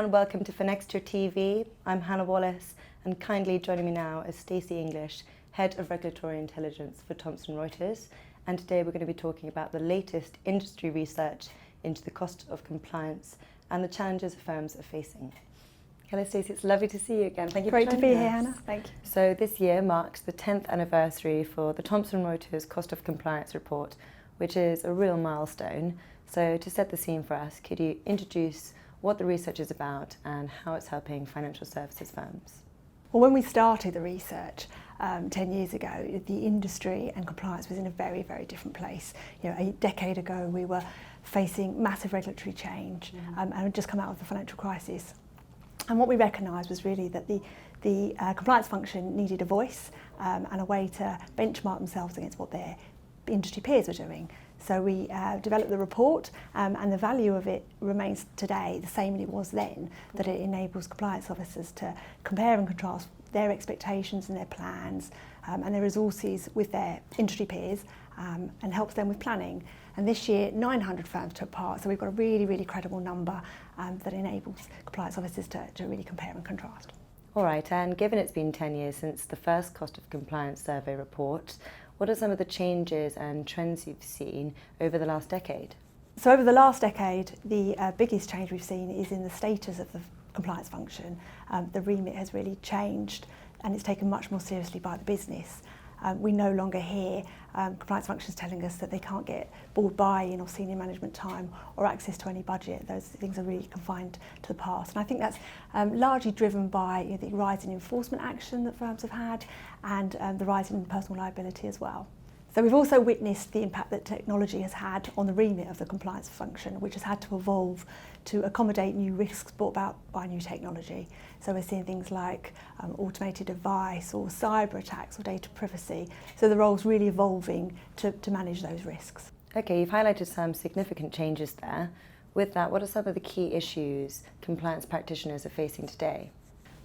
and welcome to Finextra TV. I'm Hannah Wallace, and kindly joining me now is Stacey English, Head of Regulatory Intelligence for Thomson Reuters. And today we're going to be talking about the latest industry research into the cost of compliance and the challenges firms are facing. Hello Stacey, it's lovely to see you again. Thank you for joining us. Great to be here, Hannah. Thank you. So this year marks the 10th anniversary for the Thomson Reuters Cost of Compliance report, which is a real milestone. So to set the scene for us, could you introduce what the research is about and how it's helping financial services firms? Well, when we started the research 10 years ago, the industry and compliance was in a very, very different place. You know, a decade ago, we were facing massive regulatory change and had just come out of the financial crisis. And what we recognised was really that the compliance function needed a voice and a way to benchmark themselves against what their industry peers were doing. So we developed the report and the value of it remains today the same as it was then, that it enables compliance officers to compare and contrast their expectations and their plans and their resources with their industry peers and helps them with planning. And this year 900 firms took part, so we've got a really, really credible number that enables compliance officers to really compare and contrast. All right, and given it's been 10 years since the first Cost of Compliance survey report, what are some of the changes and trends you've seen over the last decade? So over the last decade, the biggest change we've seen is in the status of the compliance function. The remit has really changed and it's taken much more seriously by the business. We no longer hear compliance functions telling us that they can't get board buy-in or senior management time or access to any budget. Those things are really confined to the past. And I think that's largely driven by the rise in enforcement action that firms have had and the rise in personal liability as well. So we've also witnessed the impact that technology has had on the remit of the compliance function, which has had to evolve to accommodate new risks brought about by new technology. So we're seeing things like automated advice or cyber attacks or data privacy. So the role's really evolving to manage those risks. Okay, you've highlighted some significant changes there. With that, what are some of the key issues compliance practitioners are facing today?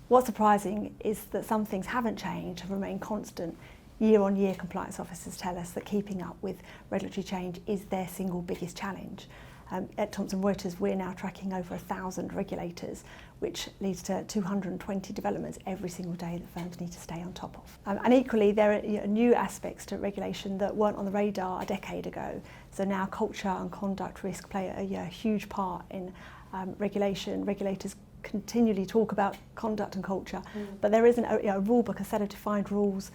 What's surprising is that some things haven't changed, have remained constant. Year on year, compliance officers tell us that keeping up with regulatory change is their single biggest challenge. At Thomson Reuters, we're now tracking over 1,000 regulators, which leads to 220 developments every single day that firms need to stay on top of. And equally, there are new aspects to regulation that weren't on the radar a decade ago. So now culture and conduct risk play a huge part in regulation. Regulators continually talk about conduct and culture, but there isn't a rule book, a set of defined rules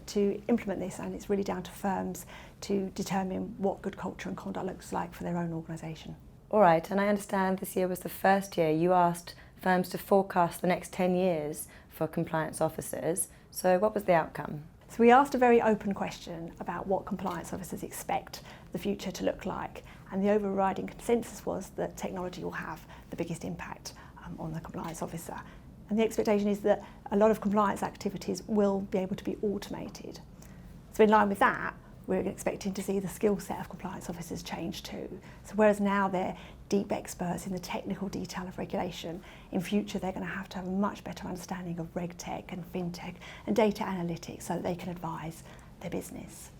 to implement this, and it's really down to firms to determine what good culture and conduct looks like for their own organisation. All right, and I understand this year was the first year you asked firms to forecast the next 10 years for compliance officers. So what was the outcome? So we asked a very open question about what compliance officers expect the future to look like, and the overriding consensus was that technology will have the biggest impact on the compliance officer. And the expectation is that a lot of compliance activities will be able to be automated. So in line with that, we're expecting to see the skill set of compliance officers change too. So whereas now they're deep experts in the technical detail of regulation, in future they're going to have a much better understanding of Regtech and Fintech and data analytics so that they can advise their business.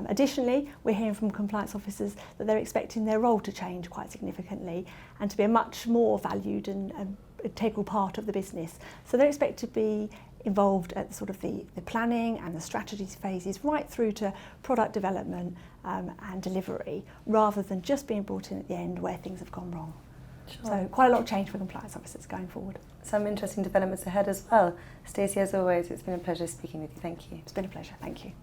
Additionally, we're hearing from compliance officers that they're expecting their role to change quite significantly and to be a much more valued and integral part of the business. So they're expected to be involved at sort of the planning and the strategies phases right through to product development and delivery, rather than just being brought in at the end where things have gone wrong. Sure. So quite a lot of change for compliance officers going forward. Some interesting developments ahead as well. Stacey, as always, it's been a pleasure speaking with you. Thank you. It's been a pleasure. Thank you.